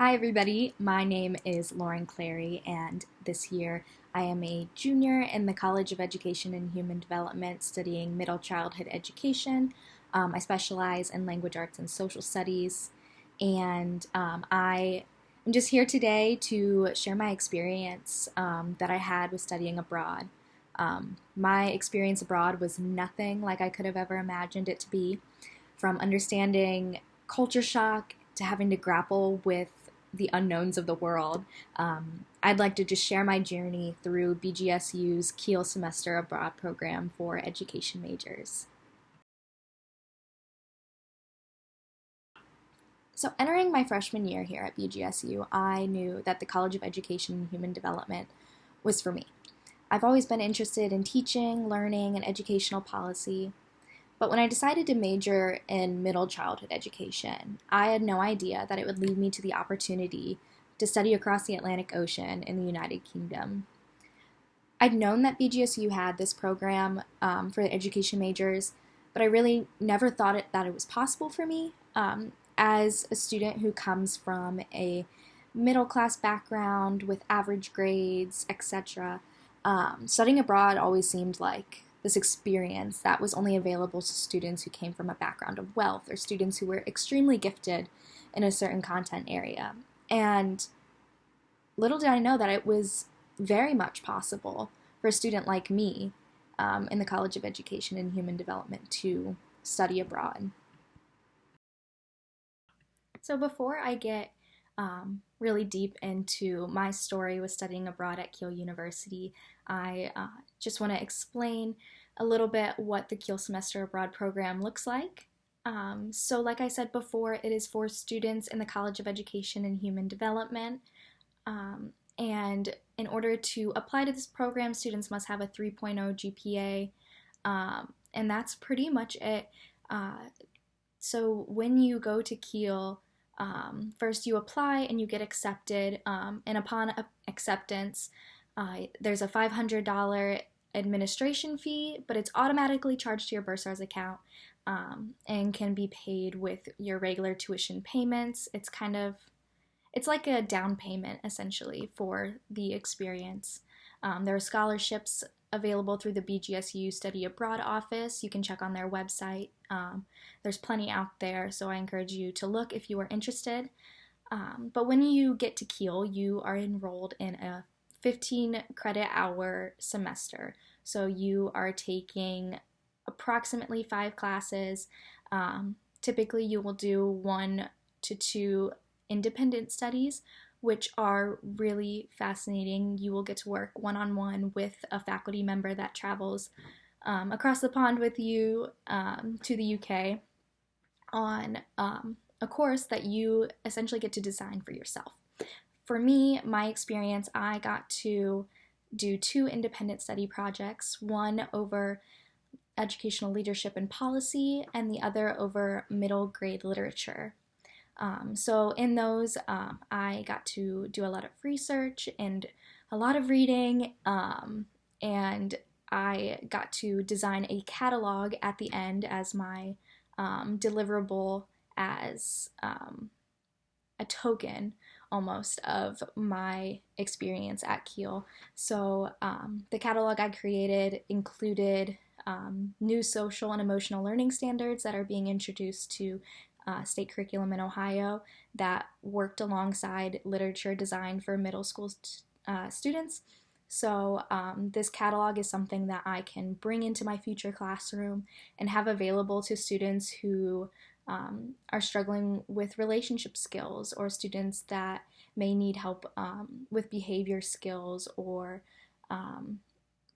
Hi, everybody. My name is Lauren Clary, and this year I am a junior in the College of Education and Human Development studying middle childhood education. I specialize in language arts and social studies, and I am just here today to share my experience that I had with studying abroad. My experience abroad was nothing like I could have ever imagined it to be, from understanding culture shock to having to grapple with the unknowns of the world. I'd like to just share my journey through BGSU's Kiel Semester Abroad program for education majors. So, entering my freshman year here at BGSU, I knew that the College of Education and Human Development was for me. I've always been interested in teaching, learning, and educational policy, but when I decided to major in middle childhood education, I had no idea that it would lead me to the opportunity to study across the Atlantic Ocean in the United Kingdom. I'd known that BGSU had this program for the education majors, but I really never thought that it was possible for me. As a student who comes from a middle class background with average grades, etc., studying abroad always seemed like this experience that was only available to students who came from a background of wealth or students who were extremely gifted in a certain content area. And little did I know that it was very much possible for a student like me in the College of Education and Human Development to study abroad. So before I get really deep into my story with studying abroad at Kiel University, I just want to explain a little bit what the Kiel Semester Abroad program looks like. So like I said before, it is for students in the College of Education and Human Development. And in order to apply to this program, students must have a 3.0 GPA, and that's pretty much it. So when you go to Kiel, first you apply and you get accepted, and upon acceptance, there's a $500 administration fee, but it's automatically charged to your Bursars account, and can be paid with your regular tuition payments. It's like a down payment essentially for the experience. There are scholarships available through the BGSU Study Abroad office. You can check on their website. There's plenty out there, so I encourage you to look if you are interested. But when you get to Kiel, you are enrolled in a 15 credit hour semester. So you are taking approximately 5 classes. Typically, you will do 1 to 2 independent studies, which are really fascinating. You will get to work one-on-one with a faculty member that travels across the pond with you to the UK on a course that you essentially get to design for yourself. For me, my experience, I got to do 2 independent study projects, one over educational leadership and policy, and the other over middle grade literature. So in those, I got to do a lot of research and a lot of reading, and I got to design a catalog at the end as my deliverable, as a token almost of my experience at Kiel. So the catalog I created included new social and emotional learning standards that are being introduced to state curriculum in Ohio that worked alongside literature design for middle school students. So this catalog is something that I can bring into my future classroom and have available to students who are struggling with relationship skills, or students that may need help with behavior skills or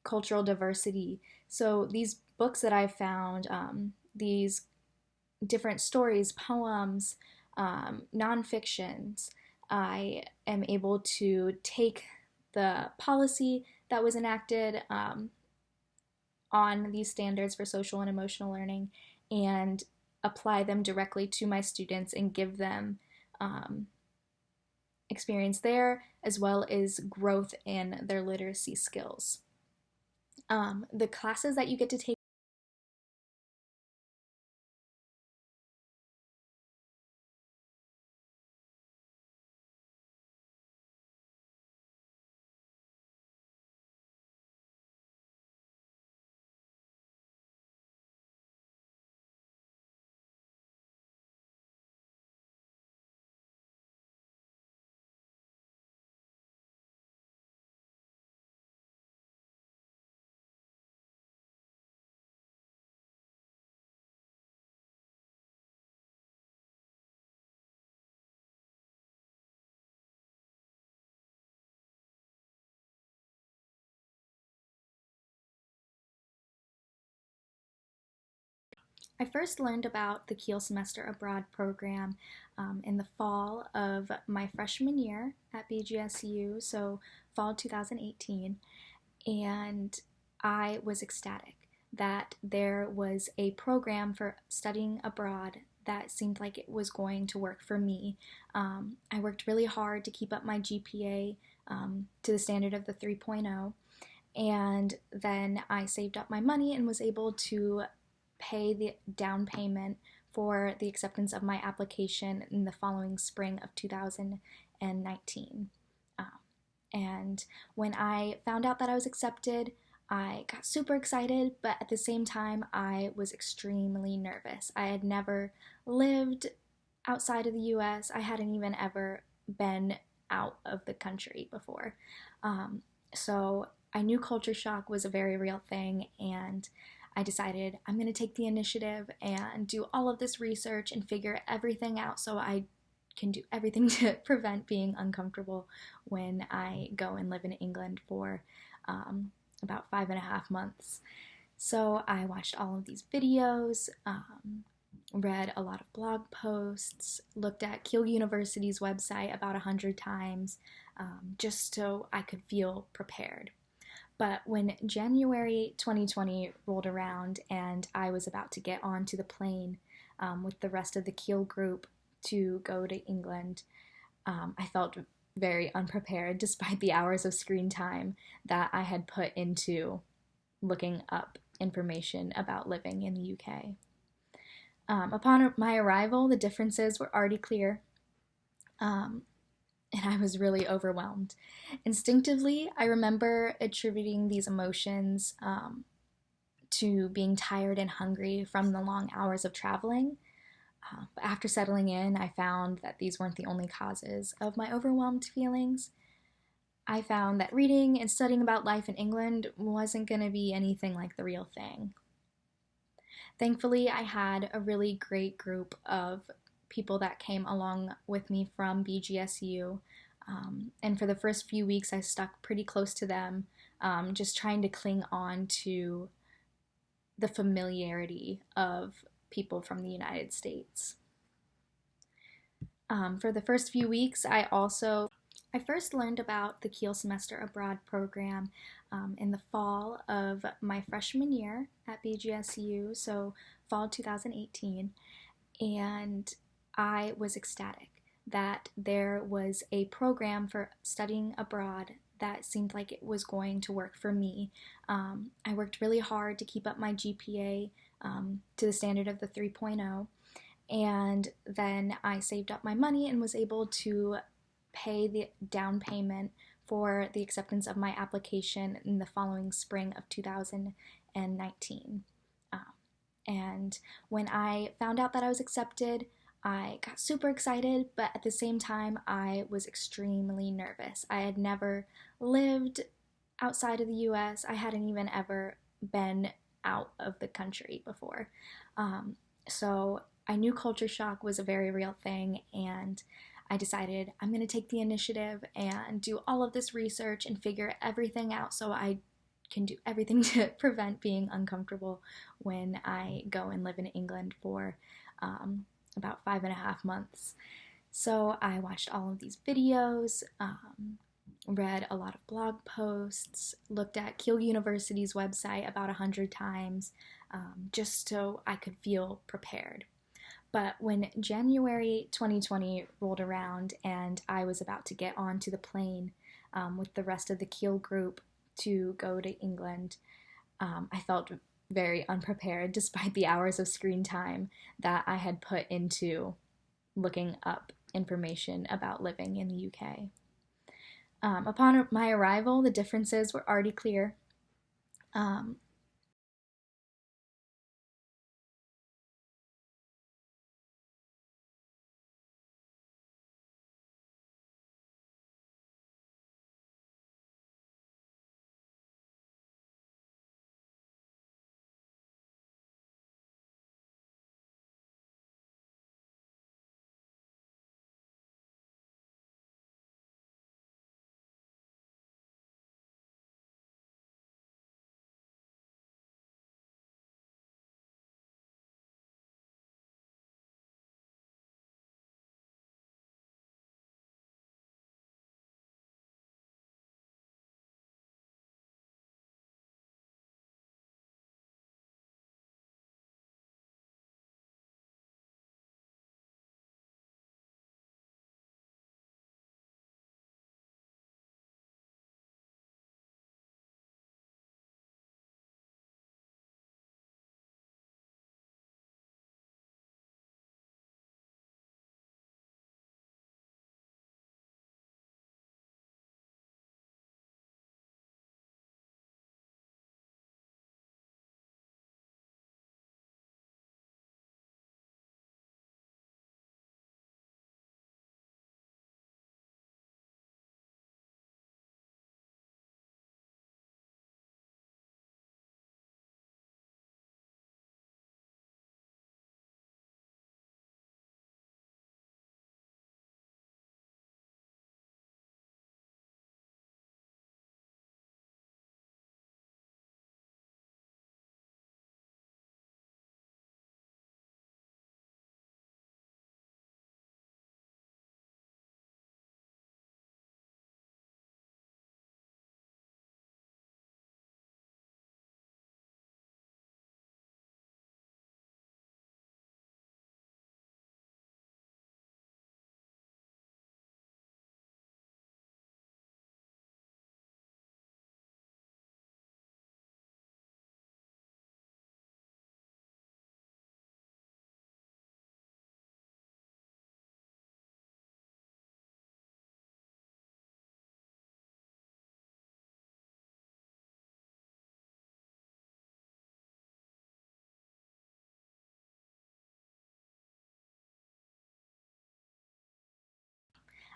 cultural diversity. So these books that I've found, these different stories, poems, nonfictions, I am able to take the policy that was enacted on these standards for social and emotional learning and apply them directly to my students and give them experience there, as well as growth in their literacy skills. The classes that you get to take I first learned about the Kiel Semester Abroad program in the fall of my freshman year at BGSU, so fall 2018, and I was ecstatic that there was a program for studying abroad that seemed like it was going to work for me. I worked really hard to keep up my GPA to the standard of the 3.0, and then I saved up my money and was able to pay the down payment for the acceptance of my application in the following spring of 2019. And when I found out that I was accepted, I got super excited, but at the same time, I was extremely nervous. I had never lived outside of the US, I hadn't even ever been out of the country before. So I knew culture shock was a very real thing, and I decided I'm going to take the initiative and do all of this research and figure everything out so I can do everything to prevent being uncomfortable when I go and live in England for about 5.5 months. So I watched all of these videos, read a lot of blog posts, looked at Kiel University's website about 100 times, just so I could feel prepared. But when January 2020 rolled around and I was about to get onto the plane with the rest of the Kiel group to go to England, I felt very unprepared despite the hours of screen time that I had put into looking up information about living in the UK. Upon my arrival, the differences were already clear, and I was really overwhelmed. Instinctively, I remember attributing these emotions to being tired and hungry from the long hours of traveling. But after settling in, I found that these weren't the only causes of my overwhelmed feelings. I found that reading and studying about life in England wasn't going to be anything like the real thing. Thankfully, I had a really great group of people that came along with me from BGSU. And for the first few weeks, I stuck pretty close to them, just trying to cling on to the familiarity of people from the United States. For the first few weeks, I first learned about the Kiel Semester Abroad program in the fall of my freshman year at BGSU, so fall 2018, and I was ecstatic that there was a program for studying abroad that seemed like it was going to work for me. I worked really hard to keep up my GPA to the standard of the 3.0, and then I saved up my money and was able to pay the down payment for the acceptance of my application in the following spring of 2019. And when I found out that I was accepted, I got super excited, but at the same time, I was extremely nervous. I had never lived outside of the US, I hadn't even ever been out of the country before. So I knew culture shock was a very real thing, and I decided I'm going to take the initiative and do all of this research and figure everything out so I can do everything to prevent being uncomfortable when I go and live in England for about 5.5 months. So I watched all of these videos, read a lot of blog posts, looked at Kiel University's website about 100 times, just so I could feel prepared. But when January 2020 rolled around and I was about to get onto the plane with the rest of the Kiel group to go to England, I felt very unprepared despite the hours of screen time that I had put into looking up information about living in the UK. Upon my arrival, the differences were already clear.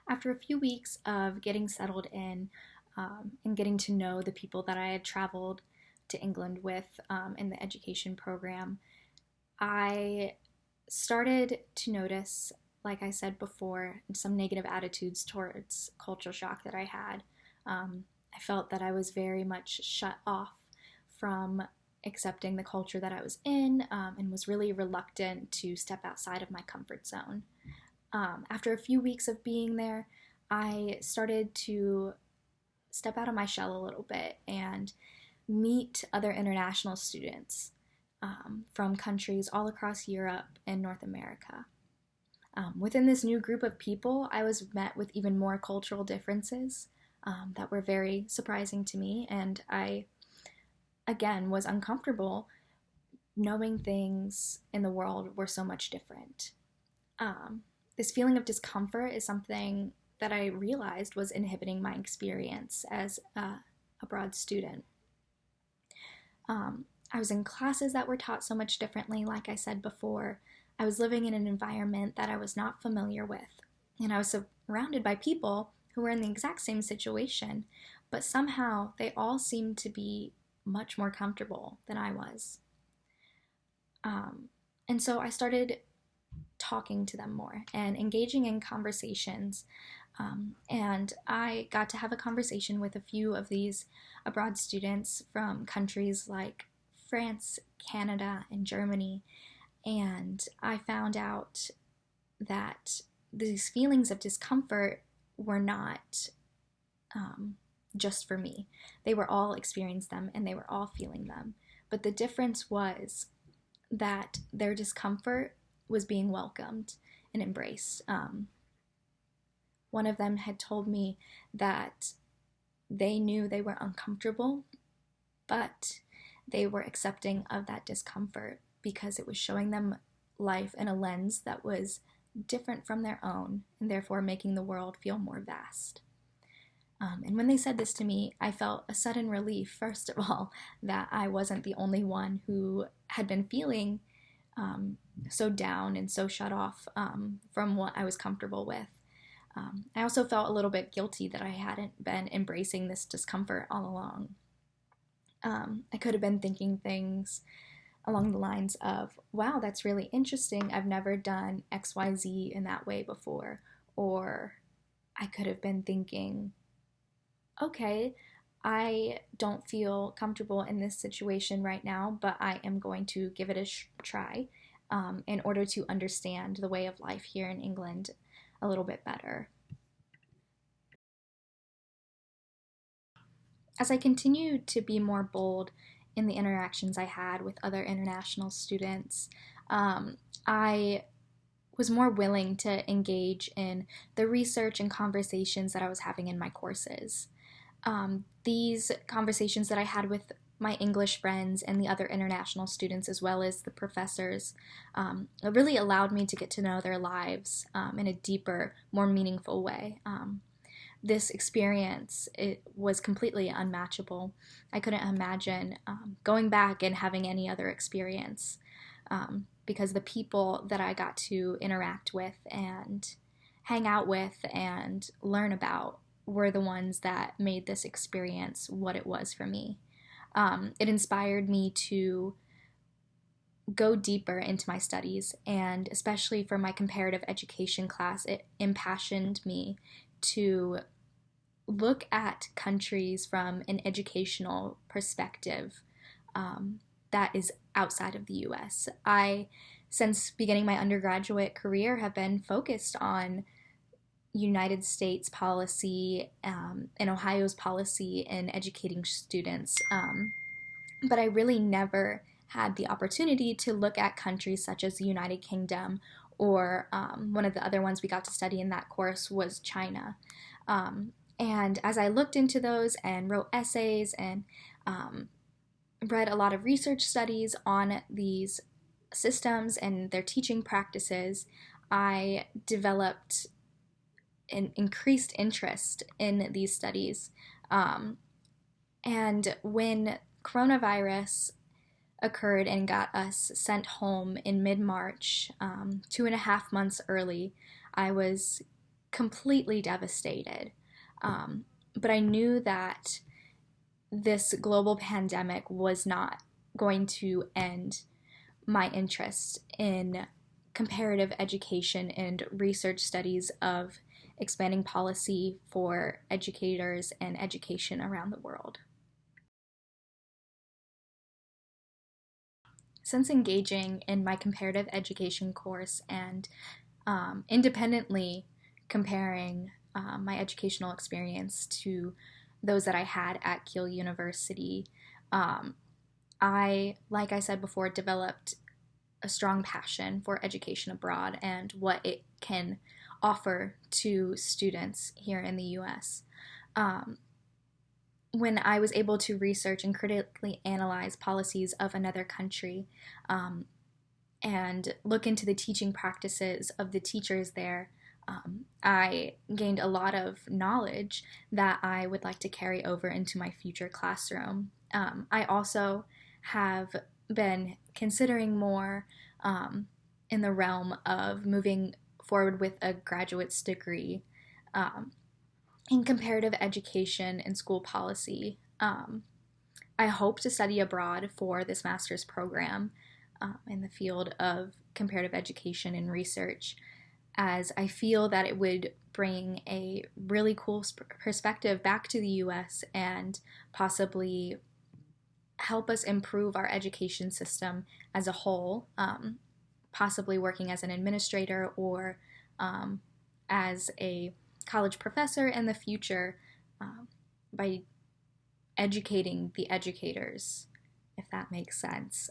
After a few weeks of getting settled in and getting to know the people that I had traveled to England with in the education program, I started to notice, like I said before, some negative attitudes towards culture shock that I had. I felt that I was very much shut off from accepting the culture that I was in and was really reluctant to step outside of my comfort zone. After a few weeks of being there, I started to step out of my shell a little bit and meet other international students from countries all across Europe and North America. Within this new group of people, I was met with even more cultural differences that were very surprising to me, and I, again, was uncomfortable knowing things in the world were so much different. This feeling of discomfort is something that I realized was inhibiting my experience as a abroad student. I was in classes that were taught so much differently, like I said before. I was living in an environment that I was not familiar with, and I was surrounded by people who were in the exact same situation, but somehow they all seemed to be much more comfortable than I was. And so I started talking to them more and engaging in conversations. And I got to have a conversation with a few of these abroad students from countries like France, Canada, and Germany. And I found out that these feelings of discomfort were not just for me. They were all experiencing them and they were all feeling them. But the difference was that their discomfort was being welcomed and embraced. One of them had told me that they knew they were uncomfortable, but they were accepting of that discomfort because it was showing them life in a lens that was different from their own, and therefore making the world feel more vast. And when they said this to me, I felt a sudden relief, first of all, that I wasn't the only one who had been feeling so down and so shut off from what I was comfortable with. I also felt a little bit guilty that I hadn't been embracing this discomfort all along. I could have been thinking things along the lines of, wow, that's really interesting. I've never done XYZ in that way before. Or I could have been thinking, okay, I don't feel comfortable in this situation right now, but I am going to give it a try in order to understand the way of life here in England a little bit better. As I continued to be more bold in the interactions I had with other international students, I was more willing to engage in the research and conversations that I was having in my courses. These conversations that I had with my English friends and the other international students, as well as the professors, really allowed me to get to know their lives in a deeper, more meaningful way. This experience, it was completely unmatchable. I couldn't imagine going back and having any other experience because the people that I got to interact with and hang out with and learn about were the ones that made this experience what it was for me. It inspired me to go deeper into my studies, and especially for my comparative education class, it impassioned me to look at countries from an educational perspective that is outside of the US. I, since beginning my undergraduate career, have been focused on United States policy and Ohio's policy in educating students, but I really never had the opportunity to look at countries such as the United Kingdom, or one of the other ones we got to study in that course was China. And as I looked into those and wrote essays and read a lot of research studies on these systems and their teaching practices, I developed an increased interest in these studies. And when coronavirus occurred and got us sent home in mid-March, 2.5 months early, I was completely devastated. But I knew that this global pandemic was not going to end my interest in comparative education and research studies of expanding policy for educators and education around the world. Since engaging in my comparative education course and independently comparing my educational experience to those that I had at Kiel University, like I said before, developed a strong passion for education abroad and what it can offer to students here in the US. When I was able to research and critically analyze policies of another country and look into the teaching practices of the teachers there, I gained a lot of knowledge that I would like to carry over into my future classroom. I also have been considering more in the realm of moving forward with a graduate's degree in comparative education and school policy. I hope to study abroad for this master's program in the field of comparative education and research, as I feel that it would bring a really cool perspective back to the US and possibly help us improve our education system as a whole, possibly working as an administrator or as a college professor in the future by educating the educators, if that makes sense,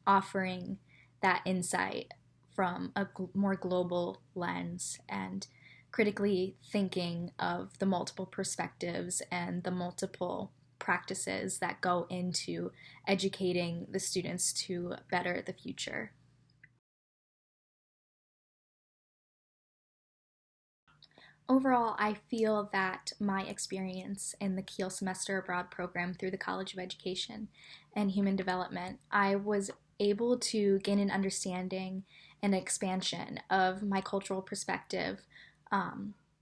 offering that insight from a more global lens and critically thinking of the multiple perspectives and the multiple practices that go into educating the students to better the future. Overall, I feel that my experience in the Kiel Semester Abroad program through the College of Education and Human Development, I was able to gain an understanding and expansion of my cultural perspective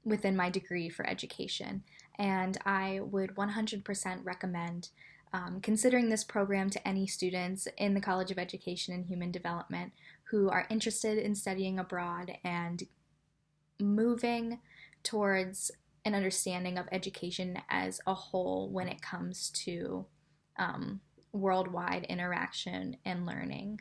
within my degree for education. And I would 100% recommend considering this program to any students in the College of Education and Human Development who are interested in studying abroad and moving towards an understanding of education as a whole when it comes to worldwide interaction and learning.